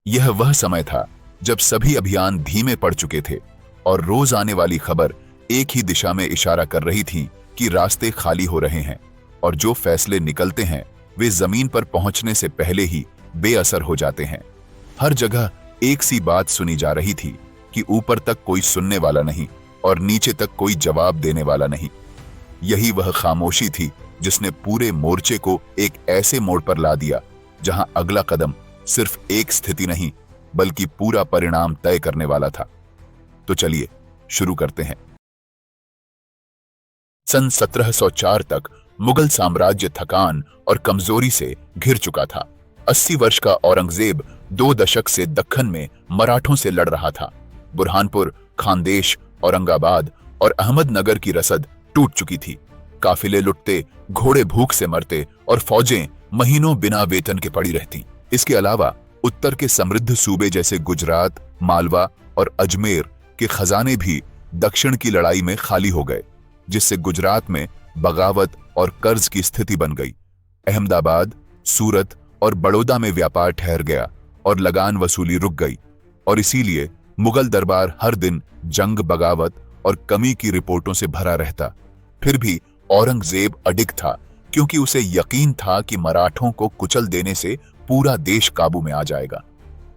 यह वह समय था जब सभी अभियान धीमे पड़ चुके थे और रोज आने वाली खबर एक ही दिशा में इशारा कर रही थी कि रास्ते खाली हो रहे हैं और जो फैसले निकलते हैं वे जमीन पर पहुंचने से पहले ही बेअसर हो जाते हैं। हर जगह एक सी बात सुनी जा रही थी कि ऊपर तक कोई सुनने वाला नहीं और नीचे तक कोई जवाब देने वाला नहीं। यही वह खामोशी थी जिसने पूरे मोर्चे को एक ऐसे मोड़ पर ला दिया जहां अगला कदम सिर्फ एक स्थिति नहीं बल्कि पूरा परिणाम तय करने वाला था। तो चलिए शुरू करते हैं। सन 1704 तक मुगल साम्राज्य थकान और कमजोरी से घिर चुका था। 80 वर्ष का औरंगजेब 2 दशक से दक्खन में मराठों से लड़ रहा था। बुरहानपुर, खानदेश, औरंगाबाद और अहमदनगर की रसद टूट चुकी थी। काफिले लुटते, घोड़े भूख से मरते और फौजें महीनों बिना वेतन के पड़ी रहती। इसके अलावा उत्तर के समृद्ध सूबे जैसे गुजरात, मालवा और अजमेर के खजाने भी दक्षिण की लड़ाई में खाली हो गए, जिससे गुजरात में बगावत और कर्ज की स्थिति बन गई। अहमदाबाद, सूरत और बड़ौदा में व्यापार ठहर गया और लगान वसूली रुक गई और इसीलिए मुगल दरबार हर दिन जंग, बगावत और कमी की रिपोर्टों से भरा रहता। फिर भी औरंगजेब अडिग था क्योंकि उसे यकीन था कि मराठों को कुचल देने से पूरा देश काबू में आ जाएगा।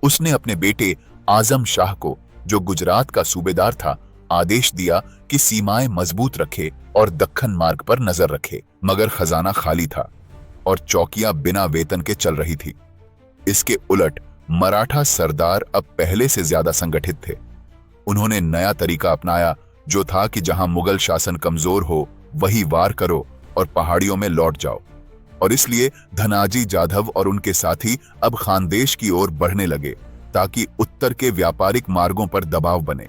उसने अपने बेटे आजम शाह को, जो गुजरात का सूबेदार था, आदेश दिया कि सीमाएं मजबूत रखे और दक्खन मार्ग पर नजर रखे। मगर खजाना खाली था और चौकियां बिना वेतन के चल रही थी। इसके उलट मराठा सरदार अब पहले से ज्यादा संगठित थे। उन्होंने नया तरीका अपनाया जो था कि जहां मुगल शासन कमजोर हो वही वार करो और पहाड़ियों में लौट जाओ। और इसलिए धनाजी जाधव और उनके साथी अब खानदेश की ओर बढ़ने लगे ताकि उत्तर के व्यापारिक मार्गों पर दबाव बने।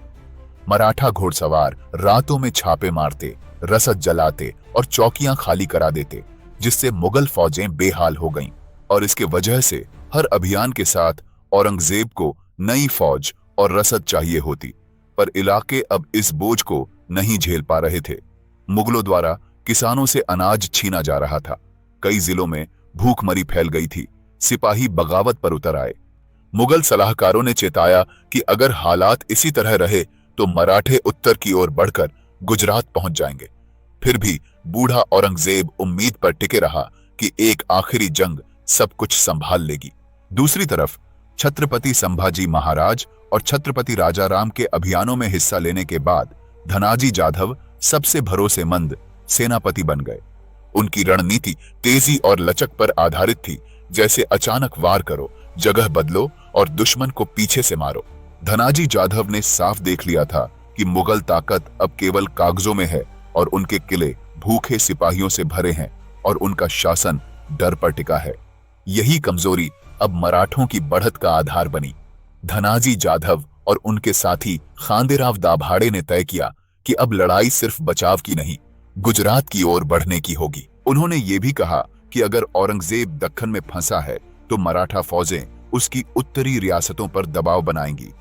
मराठा घोड़सवार रातों में छापे मारते, रसद जलाते और चौकियां खाली करा देते, जिससे मुगल फौजें बेहाल हो गईं। और इसके वजह से हर अभियान के साथ औरंगजेब को नई फौज और रसद चाहिए होती, पर इलाके अब इस बोझ को नहीं झेल पा रहे थे। मुगलों द्वारा किसानों से अनाज छीना जा रहा था। कई जिलों में भूखमरी फैल गई थी। सिपाही बगावत पर उतर आए। मुगल सलाहकारों ने चेताया कि अगर हालात इसी तरह रहे तो मराठे उत्तर की ओर बढ़कर गुजरात पहुंच जाएंगे। फिर भी बूढ़ा औरंगजेब उम्मीद पर टिके रहा कि एक आखिरी जंग सब कुछ संभाल लेगी। दूसरी तरफ छत्रपति संभाजी महाराज और छत्रपति राजाराम के अभियानों में हिस्सा लेने के बाद धनाजी जाधव सबसे भरोसेमंद सेनापति बन गए। उनकी रणनीति तेजी और लचक पर आधारित थी, जैसे अचानक वार करो, जगह बदलो और दुश्मन को पीछे से मारो। धनाजी जाधव ने साफ देख लिया था कि मुगल ताकत अब केवल कागजों में है और उनके किले भूखे सिपाहियों से भरे हैं और उनका शासन डर पर टिका है। यही कमजोरी अब मराठों की बढ़त का आधार बनी। धनाजी जाधव और उनके साथी खांदेराव दाभाड़े ने तय किया कि अब लड़ाई सिर्फ बचाव की नहीं, गुजरात की ओर बढ़ने की होगी। उन्होंने ये भी कहा कि अगर औरंगजेब दक्खन में फंसा है तो मराठा फौजें उसकी उत्तरी रियासतों पर दबाव बनाएंगी।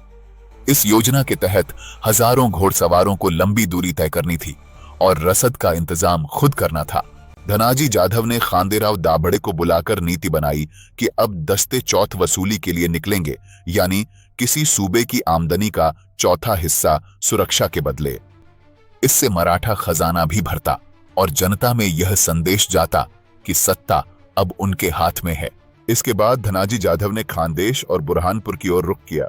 इस योजना के तहत हजारों घोड़सवारों को लंबी दूरी तय करनी थी और रसद का इंतजाम खुद करना था। धनाजी जाधव ने खांदेराव दाभड़े को बुलाकर नीति बनाई कि अब दस्ते चौथ वसूली के लिए निकलेंगे, यानी किसी सूबे की आमदनी का चौथा हिस्सा सुरक्षा के बदले। इससे मराठा खजाना भी भरता और जनता में यह संदेश जाता कि सत्ता अब उनके हाथ में है। इसके बाद धनाजी जाधव ने खानदेश और बुरहानपुर की ओर रुख किया।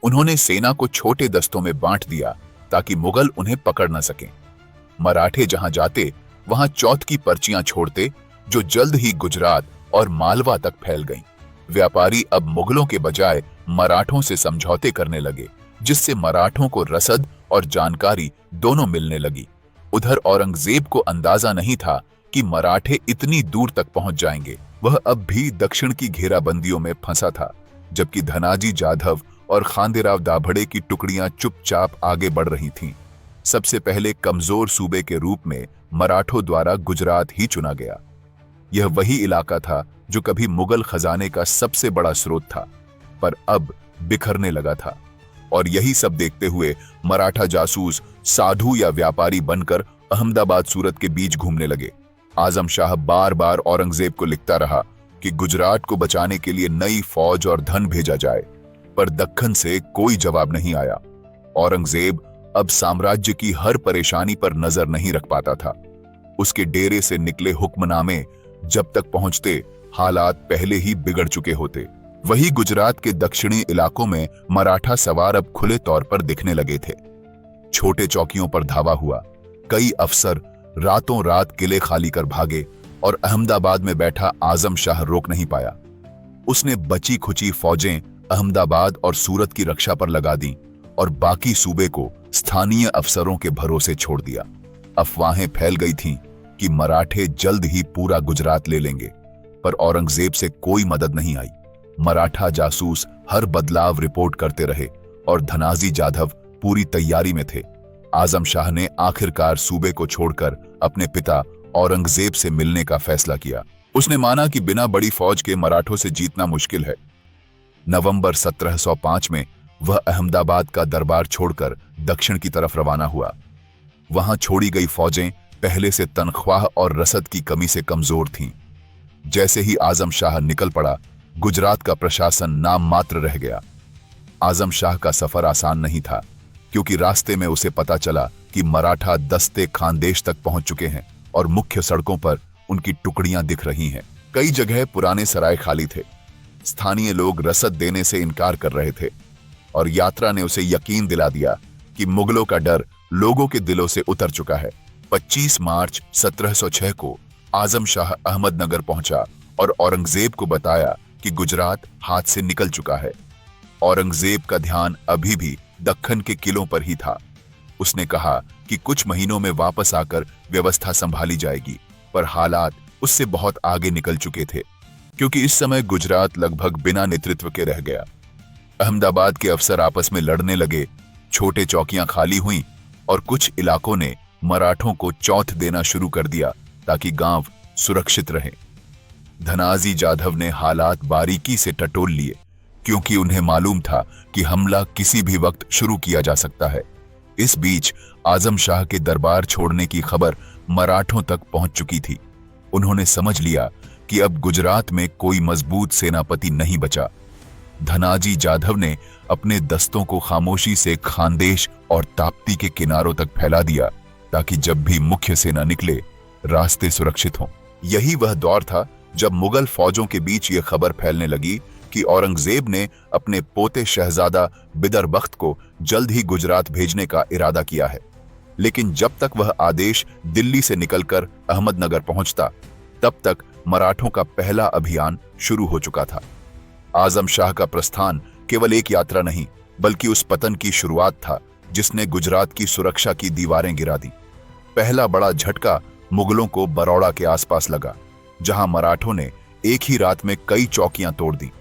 उन्होंने सेना को छोटे दस्तों में बांट दिया ताकि मुगल उन्हें पकड़ न सकें। मराठे जहां जाते वहां चौथ की पर्चियां छोड़ते, जो जल्द ही गुजरात और मालवा तक फैल गईं। व्यापारी अब मुगलों के बजाय मराठों से समझौते करने लगे, जिससे मराठों को रसद और जानकारी दोनों मिलने लगी। उधर औरंगजेब को अंदाजा नहीं था कि मराठे इतनी दूर तक पहुंच जाएंगे। वह अब भी दक्षिण की घेराबंदियों में फंसा था, जबकि धनाजी जाधव और खांदेराव दाभड़े की टुकड़ियां चुपचाप आगे बढ़ रही थीं। सबसे पहले कमजोर सूबे के रूप में मराठों द्वारा गुजरात ही चुना गया। यह वही इलाका था जो कभी मुगल खजाने का सबसे बड़ा स्रोत था, पर अब बिखरने लगा था। और यही सब देखते हुए मराठा जासूस साधु या व्यापारी बनकर अहमदाबाद, सूरत के बीच घूमने लगे। आजम शाह बार बार औरंगजेब को लिखता रहा कि गुजरात को बचाने के लिए नई फौज और धन भेजा जाए, पर दक्खन से कोई जवाब नहीं आया। औरंगजेब अब साम्राज्य की हर परेशानी पर नजर नहीं रख पाता था। उसके डेरे से निकले हुक्मनामे जब तक पहुंचते, हालात पहले ही बिगड़ चुके होते। वही गुजरात के दक्षिणी इलाकों में मराठा सवार अब खुले तौर पर दिखने लगे थे। छोटे चौकियों पर धावा हुआ। कई अफसर रातों रात किले खाली कर भागे और अहमदाबाद में बैठा आजम शाह रोक नहीं पाया। उसने बची खुची फौजें अहमदाबाद और सूरत की रक्षा पर लगा दी और बाकी सूबे को स्थानीय अफसरों के भरोसे छोड़ दिया। अफवाहें फैल गई थीं कि मराठे जल्द ही पूरा गुजरात ले लेंगे, पर औरंगजेब से कोई मदद नहीं आई। मराठा जासूस हर बदलाव रिपोर्ट करते रहे और धनाजी जाधव पूरी तैयारी में थे। आजम शाह ने आखिरकार सूबे को छोड़कर अपने पिता औरंगजेब से मिलने का फैसला किया। उसने माना कि बिना बड़ी फौज के मराठों से जीतना मुश्किल है। नवंबर 1705 में वह अहमदाबाद का दरबार छोड़कर दक्षिण की तरफ रवाना हुआ। वहां छोड़ी गई फौजें पहले से तनख्वाह और रसद की कमी से कमजोर थीं। जैसे ही आजम शाह निकल पड़ा, गुजरात का प्रशासन नाम मात्र रह गया। आजम शाह का सफर आसान नहीं था, क्योंकि रास्ते में उसे पता चला कि मराठा दस्ते खानदेश तक पहुंच चुके हैं और मुख्य सड़कों पर उनकी टुकड़ियां दिख रही हैं। कई जगह पुराने सराय खाली थे। स्थानीय लोग रसद देने से इनकार कर रहे थे और यात्रा ने उसे यकीन दिला दिया कि मुगलों का डर लोगों के दिलों से उतर चुका है। 25 मार्च 1706 को आजम शाह अहमदनगर पहुंचा और औरंगजेब को बताया कि गुजरात हाथ से निकल चुका है। औरंगजेब का ध्यान अभी भी दक्खन के किलों पर ही था। उसने कहा कि कुछ महीनों में वापस आकर व्यवस्था संभाली जाएगी, पर हालात उससे बहुत आगे निकल चुके थे, क्योंकि इस समय गुजरात लगभग बिना नेतृत्व के रह गया। अहमदाबाद के अफसर आपस में लड़ने लगे, छोटे चौकियां खाली हुईं और कुछ इलाकों ने मराठों को चौथ देना शुरू कर दिया ताकि गांव सुरक्षित रहे। धनाजी जाधव ने हालात बारीकी से टटोल लिए, क्योंकि उन्हें मालूम था कि हमला किसी भी वक्त शुरू किया जा सकता है। इस बीच आजम शाह के दरबार छोड़ने की खबर मराठों तक पहुंच चुकी थी। उन्होंने समझ लिया कि अब गुजरात में कोई मजबूत सेनापति नहीं बचा। धनाजी जाधव ने अपने दस्तों को खामोशी से खानदेश और ताप्ती के किनारों तक फैला दिया, ताकि जब भी मुख्य सेना निकले, रास्ते सुरक्षित हों। यही वह दौर था जब मुगल फौजों के बीच यह खबर फैलने लगी कि औरंगजेब ने अपने पोते शहजादा बिदरबख्त को जल्द ही गुजरात भेजने का इरादा किया है। लेकिन जब तक वह आदेश दिल्ली से निकलकर अहमदनगर पहुंचता, तब तक मराठों का पहला अभियान शुरू हो चुका था। आजम शाह का प्रस्थान केवल एक यात्रा नहीं, बल्कि उस पतन की शुरुआत था जिसने गुजरात की सुरक्षा की दीवारें गिरा दी। पहला बड़ा झटका मुगलों को बरौड़ा के आसपास लगा, जहां मराठों ने एक ही रात में कई चौकियां तोड़ दी।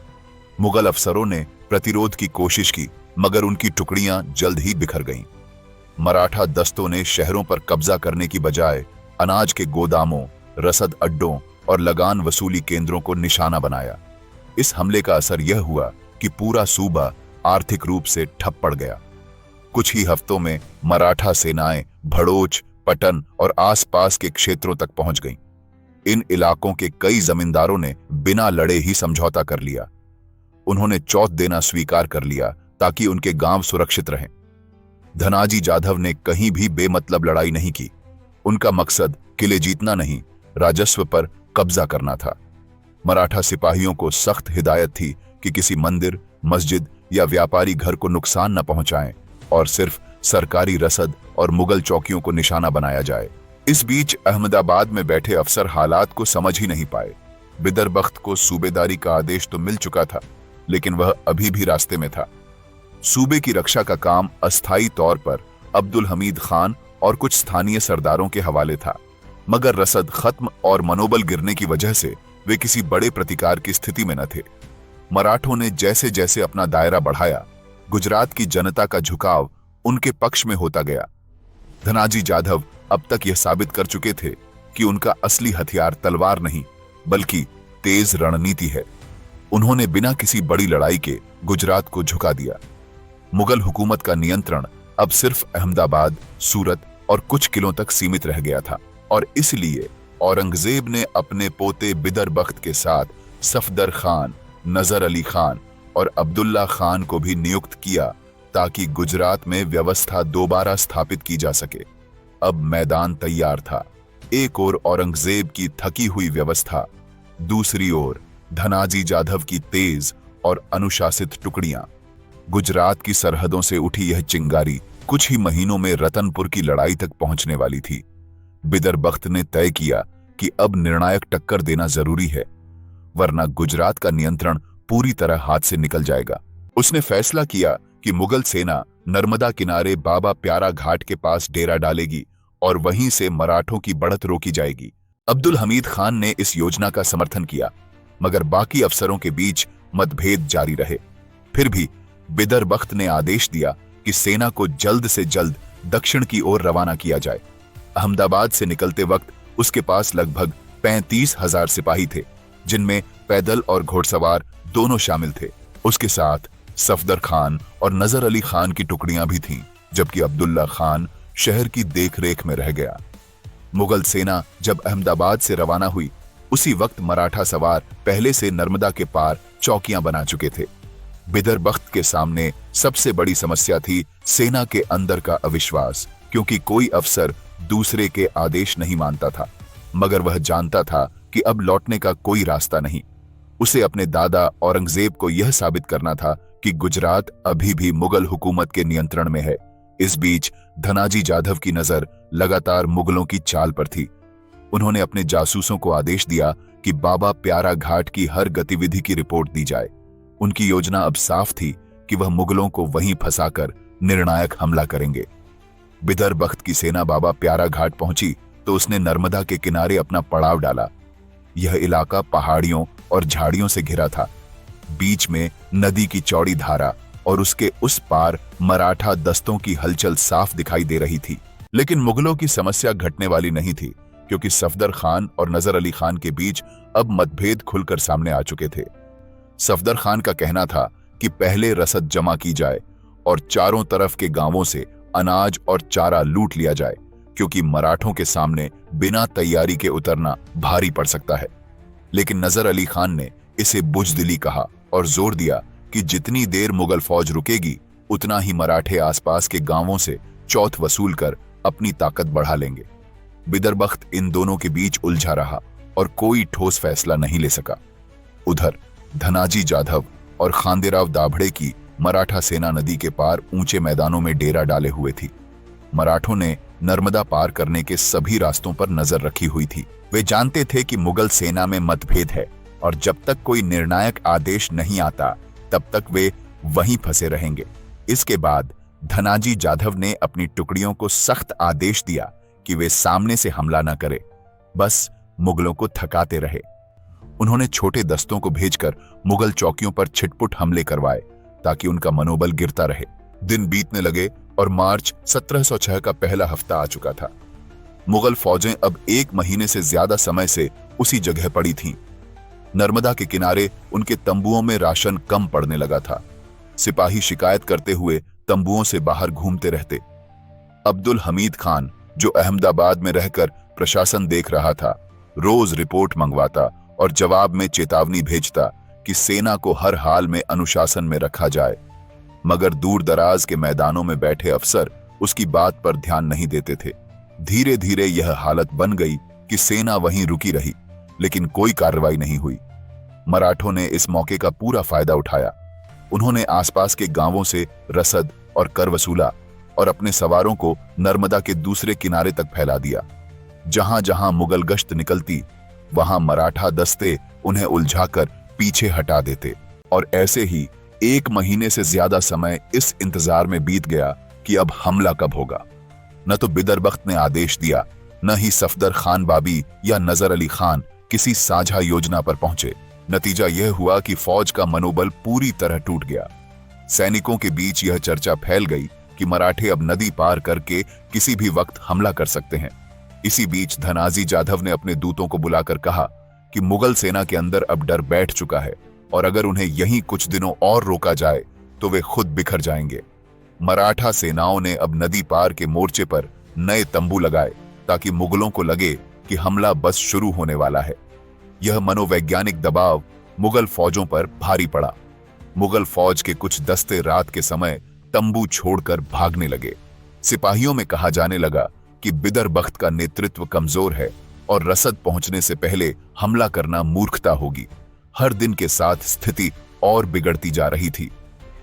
मुगल अफसरों ने प्रतिरोध की कोशिश की, मगर उनकी टुकड़ियां जल्द ही बिखर गईं। मराठा दस्तों ने शहरों पर कब्जा करने की बजाय अनाज के गोदामों, रसद अड्डों और लगान वसूली केंद्रों को निशाना बनाया। इस हमले का असर यह हुआ कि पूरा सूबा आर्थिक रूप से ठप पड़ गया। कुछ ही हफ्तों में मराठा सेनाएं भड़ोच, पटन और आसपास के क्षेत्रों तक पहुंच गईं। इन इलाकों के कई जमींदारों ने बिना लड़े ही समझौता कर लिया। उन्होंने चौथ देना स्वीकार कर लिया ताकि उनके गांव सुरक्षित रहें। धनाजी जाधव ने कहीं भी बेमतलब लड़ाई नहीं की। उनका मकसद किले जीतना नहीं, राजस्व पर कब्जा करना था। मराठा सिपाहियों को सख्त हिदायत थी कि किसी मंदिर, मस्जिद या व्यापारी घर को नुकसान न पहुंचाएं और सिर्फ सरकारी रसद और मुगल चौकियों को निशाना बनाया जाए। इस बीच अहमदाबाद में बैठे अफसर हालात को समझ ही नहीं पाए। बिदरबख्त को सूबेदारी का आदेश तो मिल चुका था, लेकिन वह अभी भी रास्ते में था। सूबे की रक्षा का काम अस्थायी तौर पर अब्दुल हमीद खान और कुछ स्थानीय सरदारों के हवाले था, मगर रसद खत्म और मनोबल गिरने की वजह से वे किसी बड़े प्रतिकार की स्थिति में न थे। मराठों ने जैसे जैसे अपना दायरा बढ़ाया, गुजरात की जनता का झुकाव उनके पक्ष में होता गया। धनाजी जाधव अब तक यह साबित कर चुके थे कि उनका असली हथियार तलवार नहीं, बल्कि तेज रणनीति है। उन्होंने बिना किसी बड़ी लड़ाई के गुजरात को झुका दिया। मुगल हुकूमत का नियंत्रण अब सिर्फ अहमदाबाद, सूरत और कुछ किलों तक सीमित रह गया था, और इसलिए औरंगजेब ने अपने पोते बिदरबख्त के साथ सफदर खान, नजर अली खान और अब्दुल्ला खान को भी नियुक्त किया ताकि गुजरात में व्यवस्था दोबारा स्थापित की जा सके। अब मैदान तैयार था। एक ओर औरंगजेब की थकी हुई व्यवस्था, दूसरी ओर धनाजी जाधव की तेज और अनुशासित टुकड़ियां। गुजरात की सरहदों से उठी यह चिंगारी कुछ ही महीनों में रतनपुर की लड़ाई तक पहुंचने वाली थी। बिदरबख्त ने तय किया कि अब निर्णायक टक्कर देना जरूरी है, वरना गुजरात का नियंत्रण पूरी तरह हाथ से निकल जाएगा। उसने फैसला किया कि मुगल सेना नर्मदा किनारे बाबा प्यारा घाट के पास डेरा डालेगी और वहीं से मराठों की बढ़त रोकी जाएगी। अब्दुल हमीद खान ने इस योजना का समर्थन किया, मगर बाकी अफसरों के बीच मतभेद जारी रहे। फिर भी बिदरबख्त ने आदेश दिया कि सेना को जल्द से जल्द दक्षिण की ओर रवाना किया जाए। अहमदाबाद से निकलते वक्त उसके पास लगभग 35,000 सिपाही थे, जिनमें पैदल और घोड़सवार दोनों शामिल थे। उसके साथ सफदर खान और नजर अली खान की टुकड़ियां भी थीं, जबकि अब्दुल्ला खान शहर की देखरेख में रह गया। मुगल सेना जब अहमदाबाद से रवाना हुई, उसी वक्त मराठा सवार पहले से नर्मदा के पार चौकियां बना चुके थे। बिदरबख्त के सामने सबसे बड़ी समस्या थी सेना के अंदर का अविश्वास, क्योंकि कोई अफसर दूसरे के आदेश नहीं मानता था। मगर वह जानता था कि अब लौटने का कोई रास्ता नहीं। उसे अपने दादा औरंगजेब को यह साबित करना था कि गुजरात अभी भी मुगल हुकूमत के नियंत्रण में है। इस बीच धनाजी जाधव की नजर लगातार मुगलों की चाल पर थी। उन्होंने अपने जासूसों को आदेश दिया कि बाबा प्यारा घाट की हर गतिविधि की रिपोर्ट दी जाए। उनकी योजना अब साफ थी कि वह मुगलों को वहीं फंसाकर निर्णायक हमला करेंगे। बिदरबख्त की सेना बाबा प्यारा घाट पहुंची तो उसने नर्मदा के किनारे अपना पड़ाव डाला। यह इलाका पहाड़ियों और झाड़ियों से घिरा था। बीच में नदी की चौड़ी धारा और उसके उस पार मराठा दस्तों की हलचल साफ दिखाई दे रही थी। लेकिन मुगलों की समस्या घटने वाली नहीं थी, क्योंकि सफदर खान और नजर अली खान के बीच अब मतभेद खुलकर सामने आ चुके थे। सफदर खान का कहना था कि पहले रसद जमा की जाए और चारों तरफ के गांवों से अनाज और चारा लूट लिया जाए, क्योंकि मराठों के सामने बिना तैयारी के उतरना भारी पड़ सकता है। लेकिन नजर अली खान ने इसे बुजदिली कहा और जोर दिया कि जितनी देर मुगल फौज रुकेगी, उतना ही मराठे आसपास के गांवों से चौथ वसूल कर अपनी ताकत बढ़ा लेंगे। बिदरबख्त इन दोनों के बीच उलझा रहा और कोई ठोस फैसला नहीं ले सका। उधर धनाजी जाधव और खांदेराव दाभड़े की मराठा सेना नदी के पार ऊंचे मैदानों में डेरा डाले हुए थी। मराठों ने नर्मदा पार करने के सभी रास्तों पर नजर रखी हुई थी। वे जानते थे कि मुगल सेना में मतभेद है और जब तक कोई निर्णायक आदेश नहीं आता, तब तक वे वहीं फंसे रहेंगे। इसके बाद धनाजी जाधव ने अपनी टुकड़ियों को सख्त आदेश दिया कि वे सामने से हमला न करें, बस मुगलों को थकाते रहे। उन्होंने छोटे दस्तों को भेजकर मुगल चौकियों पर छिटपुट हमले करवाए ताकि उनका मनोबल गिरता रहे। दिन बीतने लगे और मार्च 1706 का पहला हफ्ता आ चुका था। मुगल फौजें अब 1 महीने से ज्यादा समय से उसी जगह पड़ी थीं। नर्मदा के किनारे उनके तंबुओं में राशन कम पड़ने लगा था। सिपाही शिकायत करते हुए तंबुओं से बाहर घूमते रहते। अब्दुल हमीद खान, जो अहमदाबाद में रहकर प्रशासन देख रहा था, रोज रिपोर्ट मंगवाता और जवाब में चेतावनी भेजता कि सेना को हर हाल में अनुशासन में रखा जाए। मगर दूर दराज के मैदानों में बैठे अफसर उसकी बात पर ध्यान नहीं देते थे। धीरे धीरे यह हालत बन गई कि सेना वहीं रुकी रही, लेकिन कोई कार्रवाई नहीं हुई। मराठों ने इस मौके का पूरा फायदा उठाया। उन्होंने आसपास के गांवों से रसद और कर वसूला और अपने सवारों को नर्मदा के दूसरे किनारे तक फैला दिया। जहां जहां मुगल गश्त निकलती, वहां मराठा दस्ते उन्हें उलझाकर पीछे हटा देते। और ऐसे ही 1 महीने से ज्यादा समय इस इंतजार में बीत गया कि अब हमला कब होगा। न तो बिदरबख्त ने आदेश दिया, न ही सफदर खान बाबी या नजर अली खान किसी साझा योजना पर पहुंचे। नतीजा यह हुआ कि फौज का मनोबल पूरी तरह टूट गया। सैनिकों के बीच यह चर्चा फैल गई कि मराठे अब नदी पार करके किसी भी वक्त हमला कर सकते हैं। इसी बीच धनाजी जाधव ने अपने दूतों को बुलाकर कहा कि मुगल सेना के अंदर अब डर बैठ चुका है और अगर उन्हें यहीं कुछ दिनों और रोका जाए तो वे खुद बिखर जाएंगे। मराठा सेनाओं ने अब नदी पार के मोर्चे पर नए तंबू लगाए ताकि मुगलों को लगे कि हमला बस शुरू होने वाला है। यह मनोवैज्ञानिक दबाव मुगल फौजों पर भारी पड़ा। मुगल फौज के कुछ दस्ते रात के समय तंबू छोड़कर भागने लगे। सिपाहियों में कहा जाने लगा कि बिदर बख्त का नेतृत्व कमजोर है और रसद पहुंचने से पहले हमला करना मूर्खता होगी। हर दिन के साथ स्थिति और बिगड़ती जा रही थी।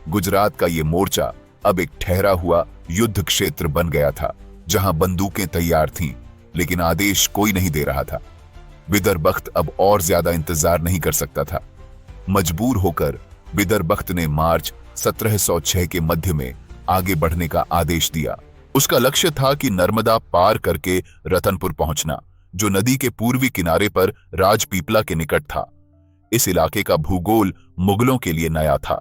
गुजरात का ये मोर्चा अब एक ठहरा हुआ युद्ध क्षेत्र बन गया था, जहां बंदूकें तैयार थीं, लेकिन आदेश कोई नहीं दे रहा था। बिदर बख्त अब और ज्यादा इंतजार नहीं कर सकता था। मजबूर होकर बिदर बख्त ने मार्च 1706 के मध्य में आगे बढ़ने का आदेश दिया। उसका लक्ष्य था कि नर्मदा पार करके रतनपुर पहुंचना, जो नदी के पूर्वी किनारे पर राजपीपला के निकट था। इस इलाके का भूगोल मुगलों के लिए नया था।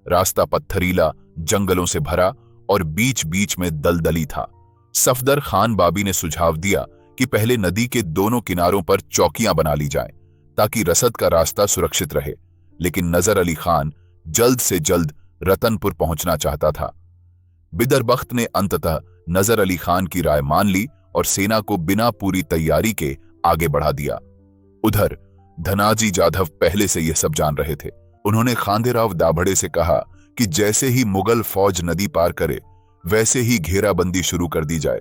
रास्ता पत्थरीला, जंगलों से भरा और बीच बीच में दलदली था। सफदर खान बाबी ने सुझाव दिया कि पहले नदी के दोनों किनारों पर चौकियां बना ली जाएं, ताकि रसद का रास्ता सुरक्षित रहे। लेकिन नजर अली खान जल्द से जल्द रतनपुर पहुंचना चाहता था। बिदर बख्त ने अंततः नजर अली खान की राय मान ली और सेना को बिना पूरी तैयारी के आगे बढ़ा दिया। उधर धनाजी जाधव पहले से यह सब जान रहे थे। उन्होंने खांदेराव दाभड़े से कहा कि जैसे ही मुगल फौज नदी पार करे, वैसे ही घेराबंदी शुरू कर दी जाए।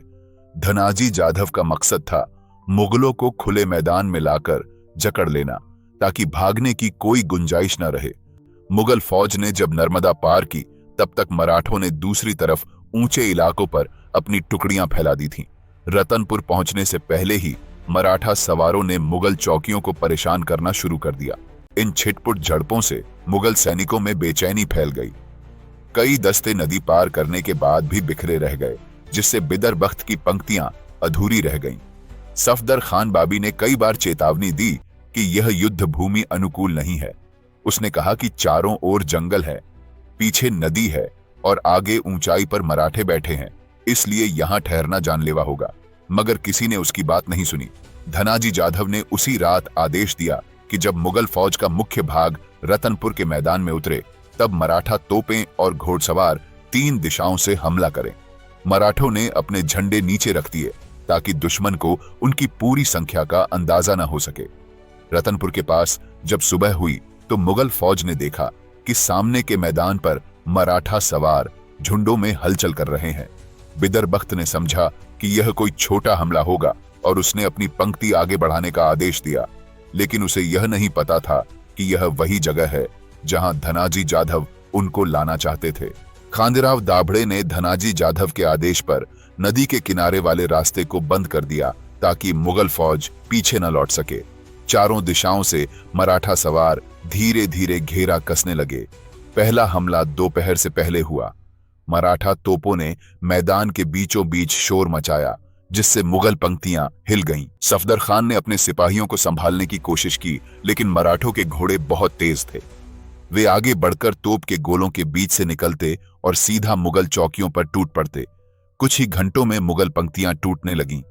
धनाजी जाधव का मकसद था मुगलों को खुले मैदान में लाकर जकड़ लेना, ताकि भागने की कोई गुंजाइश न रहे। मुगल फौज ने जब नर्मदा पार की, तब तक मराठों ने दूसरी तरफ ऊंचे इलाकों पर अपनी टुकड़ियां फैला दी थीं। रतनपुर पहुंचने से पहले ही मराठा सवारों ने मुगल चौकियों को परेशान करना शुरू कर दिया। इन छिटपुट झड़पों से मुगल सैनिकों में बेचैनी फैल गई। कई दस्ते नदी पार करने के बाद भी बिखरे रह गए, जिससे बिदर बख्त की पंक्तियां अधूरी रह गईं। सफदर खान बाबी ने कई बार चेतावनी दी कि यह युद्ध भूमि अनुकूल नहीं है। उसने कहा कि चारों ओर जंगल है, पीछे नदी है और आगे ऊंचाई पर मराठे बैठे हैं, इसलिए यहां ठहरना जानलेवा होगा। मगर किसी ने उसकी बात नहीं सुनी। धनाजी जाधव ने उसी रात आदेश दिया कि जब मुगल फौज का मुख्य भाग रतनपुर के मैदान में उतरे, तब मराठा तोपें और घोड़सवार 3 दिशाओं से हमला करें। मराठों ने अपने झंडे नीचे रख दिए ताकि दुश्मन को उनकी पूरी संख्या का अंदाजा न हो सके। रतनपुर के पास जब सुबह हुई तो मुगल फौज ने देखा कि सामने के मैदान पर मराठा सवार झुंडों में हलचल कर रहे हैं। बिदर बख्त ने समझा कि यह कोई छोटा हमला होगा और उसने अपनी पंक्ति आगे बढ़ाने का आदेश दिया। लेकिन उसे यह नहीं पता था कि यह वही जगह है जहां धनाजी जाधव उनको लाना चाहते थे। खांदेराव दाभड़े ने धनाजी जाधव के आदेश पर नदी के किनारे वाले रास्ते को बंद कर दिया, ताकि मुगल फौज पीछे न लौट सके। चारों दिशाओं से मराठा सवार धीरे धीरे घेरा कसने लगे। पहला हमला दोपहर से पहले हुआ। मराठा तोपों ने मैदान के बीचों बीच शोर मचाया, जिससे मुगल पंक्तियां हिल गईं। सफदर खान ने अपने सिपाहियों को संभालने की कोशिश की, लेकिन मराठों के घोड़े बहुत तेज थे। वे आगे बढ़कर तोप के गोलों के बीच से निकलते और सीधा मुगल चौकियों पर टूट पड़ते। कुछ ही घंटों में मुगल पंक्तियां टूटने लगीं।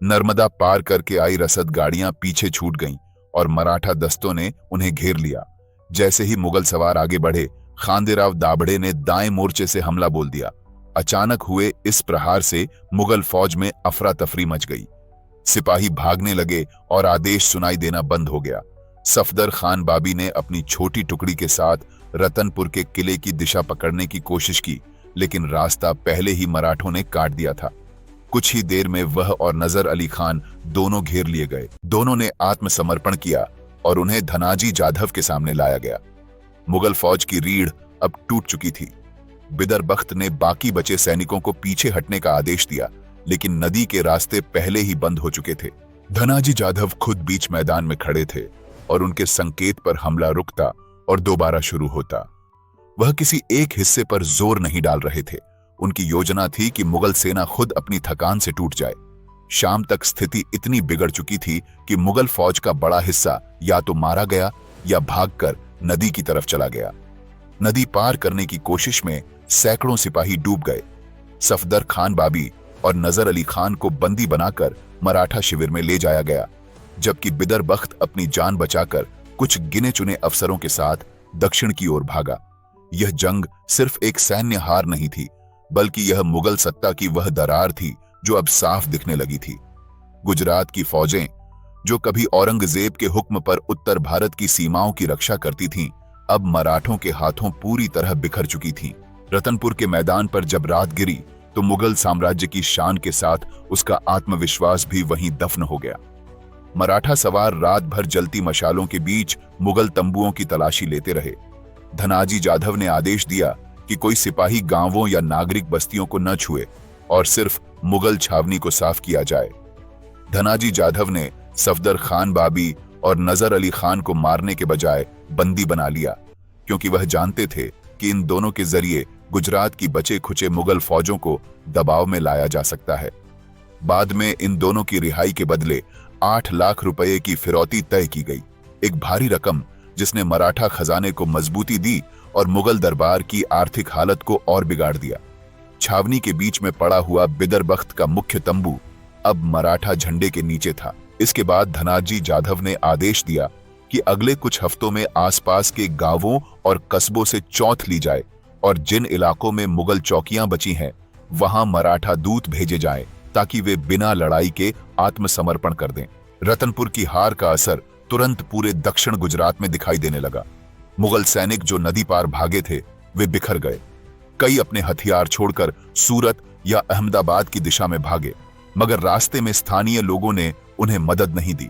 नर्मदा पार करके आई रसद गाड़ियां पीछे छूट गईं और मराठा दस्तों ने उन्हें घेर लिया। जैसे ही मुगल सवार आगे बढ़े, खांदेराव दाभड़े ने दाएं मोर्चे से हमला बोल दिया। अचानक हुए इस प्रहार से मुगल फौज में अफरा तफरी मच गई। सिपाही भागने लगे और आदेश सुनाई देना बंद हो गया। सफदर खान बाबी ने अपनी छोटी टुकड़ी के साथ रतनपुर के किले की दिशा पकड़ने की कोशिश की, लेकिन रास्ता पहले ही मराठों ने काट दिया था। कुछ ही देर में वह और नजर अली खान दोनों घेर लिए गए। दोनों ने आत्मसमर्पण किया और उन्हें धनाजी जाधव के सामने लाया गया। मुगल फौज की रीढ़ अब टूट चुकी थी। बिदर बख्त ने बाकी बचे सैनिकों को पीछे हटने का आदेश दिया, लेकिन नदी के रास्ते पहले ही बंद हो चुके थे। धनाजी जाधव खुद बीच मैदान में खड़े थे और उनके संकेत पर हमला रुकता और दोबारा शुरू होता। वह किसी एक हिस्से पर जोर नहीं डाल रहे थे। उनकी योजना थी कि मुगल सेना खुद अपनी थकान से टूट जाए। शाम तक स्थिति इतनी बिगड़ चुकी थी कि मुगल फौज का बड़ा हिस्सा या तो मारा गया या भागकर नदी की तरफ चला गया। नदी पार करने की कोशिश में सैकड़ों सिपाही डूब गए। सफदर खान बाबी और नजर अली खान को बंदी बनाकर मराठा शिविर में ले जाया गया, जबकि बिदर बख्त अपनी जान बचाकर कुछ गिने चुने अफसरों के साथ दक्षिण की ओर भागा। यह जंग सिर्फ एक सैन्य हार नहीं थी, बल्कि यह मुगल सत्ता की वह दरार थी जो अब साफ दिखने लगी थी। गुजरात की फौजें, जो कभी औरंगजेब के हुक्म पर उत्तर भारत की सीमाओं की रक्षा करती थीं, अब मराठों के हाथों पूरी तरह बिखर चुकी थीं। रतनपुर के मैदान पर जब रात गिरी तो मुगल साम्राज्य की शान के साथ उसका आत्मविश्वास भी वहीं दफन हो गया। मराठा सवार रात भर जलती मशालों के बीच मुगल तंबुओं की तलाशी लेते रहे। धनाजी जाधव ने आदेश दिया कि कोई सिपाही गांवों या नागरिक बस्तियों को न छुए और सिर्फ मुगल छावनी को साफ किया जाए। धनाजी जाधव ने सफदर खान बाबी और नजर अली खान को मारने के बजाय बंदी बना लिया, क्योंकि वह जानते थे कि इन दोनों के जरिए गुजरात की बचे खुचे मुगल फौजों को दबाव में लाया जा सकता है। बाद में इन दोनों की रिहाई के बदले 8 लाख रुपए की फिरौती तय की गई, एक भारी रकम जिसने मराठा खजाने को मजबूती दी और मुगल दरबार की आर्थिक हालत को और बिगाड़ दिया। छावनी के बीच में पड़ा हुआ बिदरबख्त का मुख्य तंबू अब मराठा झंडे के नीचे था। इसके बाद धनाजी जाधव ने आदेश दिया कि अगले कुछ हफ्तों में आसपास के गांवों और कस्बों से चौथ ली जाए और जिन इलाकों में मुगल चौकियां बची हैं वहां मराठा दूत भेजे जाएं ताकि वे बिना लड़ाई के आत्मसमर्पण कर दें। रतनपुर की हार का असर तुरंत पूरे दक्षिण गुजरात में दिखाई देने लगा। मुगल सैनिक जो नदी पार भागे थे वे बिखर गए। कई अपने हथियार छोड़कर सूरत या अहमदाबाद की दिशा में भागे, मगर रास्ते में स्थानीय लोगों ने उन्हें मदद नहीं दी।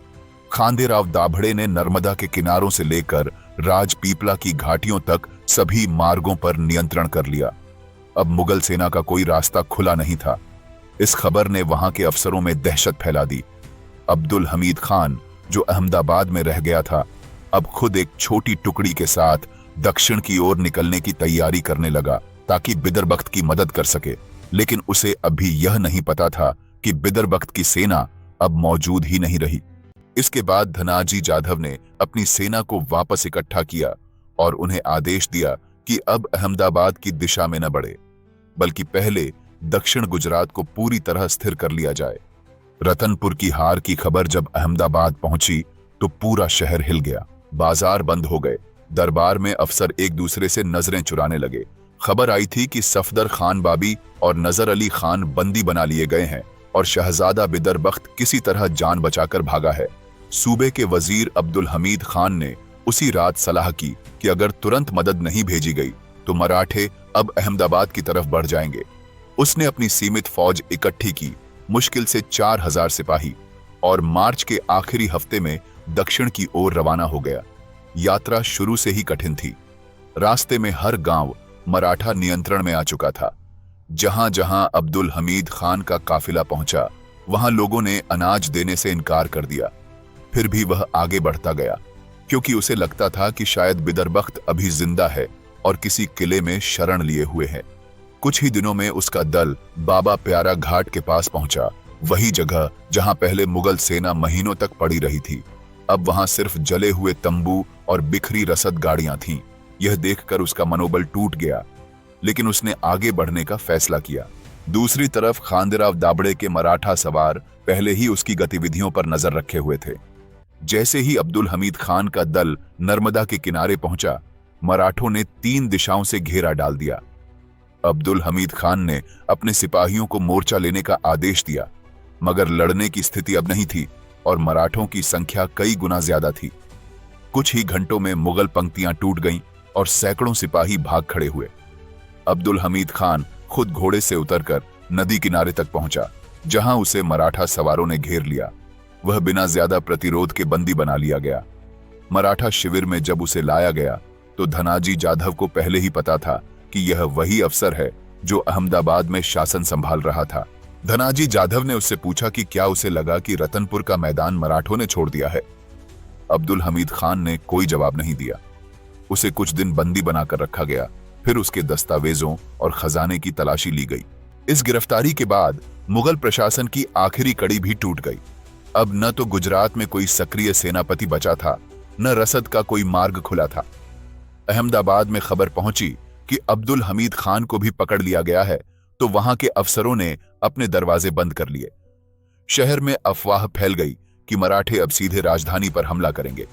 खांदेराव दाभड़े ने नर्मदा के किनारों से लेकर राजपीपला की घाटियों तक सभी मार्गों पर नियंत्रण कर लिया। अब मुगल सेना का कोई रास्ता खुला नहीं था। इस खबर ने वहां के अफसरों में दहशत फैला दी। अब्दुल हमीद खान, जो अहमदाबाद में रह गया था, अब खुद एक छोटी टुकड़ी के साथ दक्षिण की ओर निकलने की तैयारी करने लगा ताकि बिदरबख्त की मदद कर सके। लेकिन उसे अभी यह नहीं पता था कि बिदरबख्त की सेना अब मौजूद ही नहीं रही। इसके बाद धनाजी जाधव ने अपनी सेना को वापस इकट्ठा किया और उन्हें आदेश दिया कि अब अहमदाबाद की दिशा में न बढ़े, बल्कि पहले दक्षिण गुजरात को पूरी तरह स्थिर कर लिया जाए। रतनपुर की हार की खबर जब अहमदाबाद पहुंची तो पूरा शहर हिल गया। बाजार बंद हो गए। दरबार में अफसर एक दूसरे से नजरें चुराने लगे। खबर आई थी कि सफदर खान बाबी और नजर अली खान बंदी बना लिए गए हैं और शहजादा बिदरबख्त किसी तरह जान बचाकर भागा है। सूबे के वजीर अब्दुल हमीद खान ने उसी रात सलाह की कि अगर तुरंत मदद नहीं भेजी गई तो मराठे अब अहमदाबाद की तरफ बढ़ जाएंगे। उसने अपनी सीमित फौज इकट्ठी की, मुश्किल से 4000 सिपाही, और मार्च के आखिरी हफ्ते में दक्षिण की ओर रवाना हो गया। यात्रा शुरू से ही कठिन थी। रास्ते में हर गांव मराठा नियंत्रण में आ चुका था। जहां जहां अब्दुल हमीद खान का काफिला पहुंचा वहां लोगों ने अनाज देने से इनकार कर दिया। फिर भी वह आगे बढ़ता गया, क्योंकि उसे लगता था कि शायद बिदरबख्त अभी जिंदा है और किसी किले में शरण लिए हुए है। कुछ ही दिनों में उसका दल बाबा प्यारा घाट के पास पहुंचा, वही जगह जहां पहले मुगल सेना महीनों तक पड़ी रही थी। अब वहां सिर्फ जले हुए तंबू और बिखरी रसद गाड़ियां थीं। यह देखकर उसका मनोबल टूट गया, लेकिन उसने आगे बढ़ने का फैसला किया। दूसरी तरफ खांदेराव दाभड़े के मराठा सवार पहले ही उसकी गतिविधियों पर नजर रखे हुए थे। जैसे ही अब्दुल हमीद खान का दल नर्मदा के किनारे पहुंचा, मराठों ने 3 दिशाओं से घेरा डाल दिया। अब्दुल हमीद खान ने अपने सिपाहियों को मोर्चा लेने का आदेश दिया, मगर लड़ने की स्थिति अब नहीं थी और मराठों की संख्या कई गुना ज्यादा थी। कुछ ही घंटों में मुगल पंक्तियां टूट गईं और सैकड़ों सिपाही भाग खड़े हुए। अब्दुल हमीद खान खुद घोड़े से उतरकर नदी किनारे तक पहुंचा, जहां उसे मराठा सवारों ने घेर लिया। वह बिना ज्यादा प्रतिरोध के बंदी बना लिया गया। मराठा शिविर में जब उसे लाया गया तो धनाजी जाधव को पहले ही पता था कि यह वही अफसर है जो अहमदाबाद में शासन संभाल रहा था। धनाजी जाधव ने उससे पूछा कि क्या उसे लगा कि रतनपुर का मैदान मराठों ने छोड़ दिया है। अब्दुल हमीद खान ने कोई जवाब नहीं दिया। उसे कुछ दिन बंदी बनाकर रखा गया, फिर उसके दस्तावेजों और खजाने की तलाशी ली गई। इस गिरफ्तारी के बाद मुगल प्रशासन की आखिरी कड़ी भी टूट गई। अब न तो गुजरात में कोई सक्रिय सेनापति बचा था, न रसद का कोई मार्ग खुला था। अहमदाबाद में खबर पहुंची कि अब्दुल हमीद खान को भी पकड़ लिया गया है, तो वहां के अफसरों ने अपने दरवाजे बंद कर लिए। शहर में अफवाह फैल गई कि मराठे अब सीधे राजधानी पर हमला करेंगे।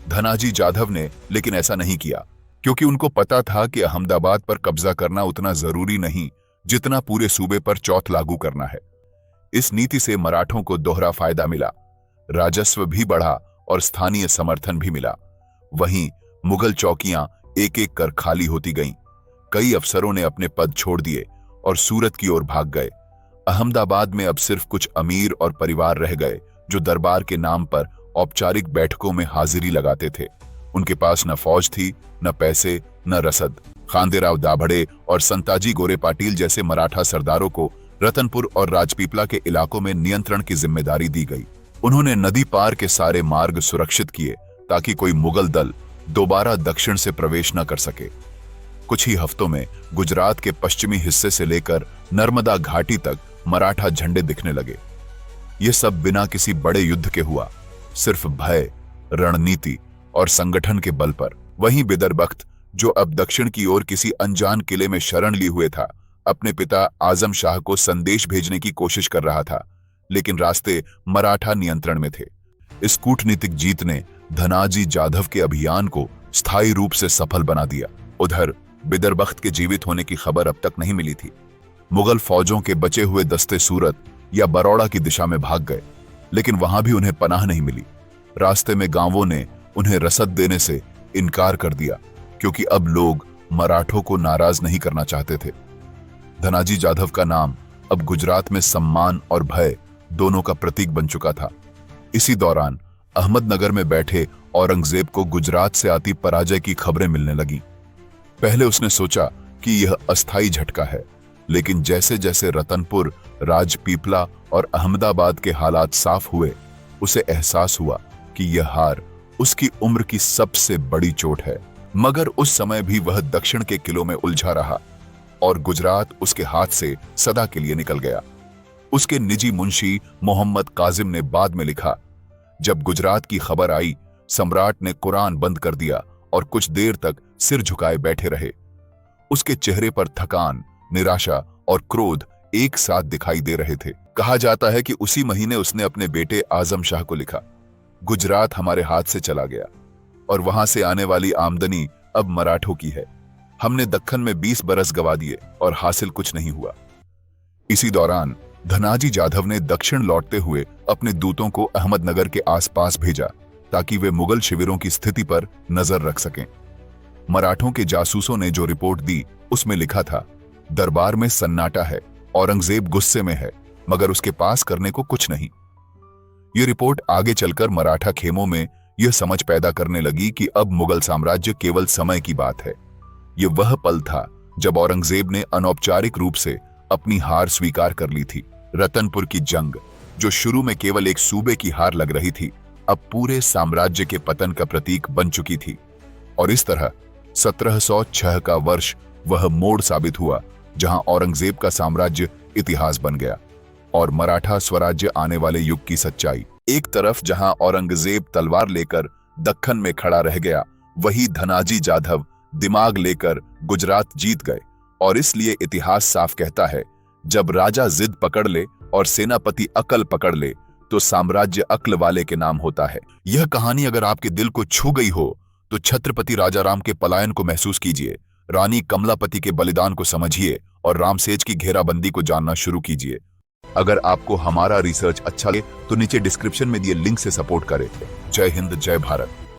धनाजी जाधव ने लेकिन ऐसा नहीं किया, क्योंकि उनको पता था कि अहमदाबाद पर कब्जा करना उतना जरूरी नहीं जितना पूरे सूबे पर चौथ लागू करना है। इस नीति से मराठों को दोहरा फायदा मिला, राजस्व भी बढ़ा और स्थानीय समर्थन भी मिला। वहीं मुगल चौकियां एक एक कर खाली होती गईं। कई अफसरों ने अपने पद छोड़ दिए और सूरत की ओर भाग गए। अहमदाबाद में अब सिर्फ कुछ अमीर और परिवार रह गए जो दरबार के नाम पर औपचारिक बैठकों में हाजिरी लगाते थे। उनके पास न फौज थी, न पैसे, न रसद। खांदेराव दाभड़े और संताजी गोरे पाटिल जैसे मराठा सरदारों को रतनपुर और राजपीपला के इलाकों में नियंत्रण की जिम्मेदारी दी गई। उन्होंने नदी पार के सारे मार्ग सुरक्षित किए ताकि कोई मुगल दल दोबारा दक्षिण से प्रवेश न कर सके। कुछ ही हफ्तों में गुजरात के पश्चिमी हिस्से से लेकर नर्मदा घाटी तक मराठा झंडे दिखने लगे। ये सब बिना किसी बड़े युद्ध के हुआ, सिर्फ भय, रणनीति और संगठन के बल पर। वहीं बिदरबख्त, जो अब दक्षिण की ओर किसी अनजान किले में शरण लिए हुए था, अपने पिता आजम शाह को संदेश भेजने की कोशिश कर रहा था, लेकिन रास्ते मराठा नियंत्रण में थे। इस कूटनीतिक जीत ने धनाजी जाधव के अभियान को स्थायी रूप से सफल बना दिया। उधर बिदरबख्त के जीवित होने की खबर अब तक नहीं मिली थी। मुगल फौजों के बचे हुए दस्ते सूरत या बड़ौदा की दिशा में भाग गए, लेकिन वहां भी उन्हें पनाह नहीं मिली। रास्ते में गांवों ने उन्हें रसद देने से इनकार कर दिया, क्योंकि अब लोग मराठों को नाराज नहीं करना चाहते थे। धनाजी जाधव का नाम अब गुजरात में सम्मान और भय दोनों का प्रतीक बन चुका था। इसी दौरान अहमदनगर में बैठे औरंगजेब को गुजरात से आती पराजय की खबरें मिलने लगीं। पहले उसने सोचा कि यह अस्थायी झटका है, लेकिन जैसे जैसे रतनपुर, राजपीपला और अहमदाबाद के हालात साफ हुए, उसे एहसास हुआ कि यह हार उसकी उम्र की सबसे बड़ी चोट है। मगर उस समय भी वह दक्षिण के किलों में उलझा रहा और गुजरात उसके हाथ से सदा के लिए निकल गया। उसके निजी मुंशी मोहम्मद काजिम ने बाद में लिखा, जब गुजरात की खबर आई, सम्राट ने कुरान बंद कर दिया और कुछ देर तक सिर झुकाए बैठे रहे। उसके चेहरे पर थकान, निराशा और क्रोध एक साथ दिखाई दे रहे थे। कहा जाता है कि उसी महीने उसने अपने बेटे आजम शाह को लिखा, गुजरात हमारे हाथ से चला गया और वहां से आने वाली आमदनी अब मराठों की है। हमने दक्खन में 20 बरस गवा दिए और हासिल कुछ नहीं हुआ। इसी दौरान धनाजी जाधव ने दक्षिण लौटते हुए अपने दूतों को अहमदनगर के आसपास भेजा ताकि वे मुगल शिविरों की स्थिति पर नजर रख सकें। मराठों के जासूसों ने जो रिपोर्ट दी, उसमें लिखा था, दरबार में सन्नाटा है, औरंगजेब गुस्से में है, मगर उसके पास करने को कुछ नहीं। ये रिपोर्ट आगे चलकर मराठा खेमों में यह समझ पैदा करने लगी कि अब मुगल साम्राज्य केवल समय की बात है। यह वह पल था जब औरंगजेब ने अनौपचारिक रूप से अपनी हार स्वीकार कर ली थी। रतनपुर की जंग, जो शुरू में केवल एक सूबे की हार लग रही थी, अब पूरे साम्राज्य के पतन का प्रतीक बन चुकी थी। और इस तरह 1706 का वर्ष वह मोड़ साबित हुआ जहां औरंगजेब का साम्राज्य इतिहास बन गया और मराठा स्वराज्य आने वाले युग की सच्चाई। एक तरफ जहां औरंगजेब तलवार लेकर दक्खन में खड़ा रह गया, वही धनाजी जाधव दिमाग लेकर गुजरात जीत गए। और इसलिए इतिहास साफ कहता है, जब राजा जिद पकड़ ले और सेनापति अकल पकड़ ले, तो साम्राज्य अक्ल वाले के नाम होता है। यह कहानी अगर आपके दिल को छू गई हो, तो छत्रपति राजाराम के पलायन को महसूस कीजिए, रानी कमलापति के बलिदान को समझिए और रामसेज की घेराबंदी को जानना शुरू कीजिए। अगर आपको हमारा रिसर्च अच्छा लगे तो नीचे डिस्क्रिप्शन में दिए लिंक से सपोर्ट करें। जय हिंद, जय भारत।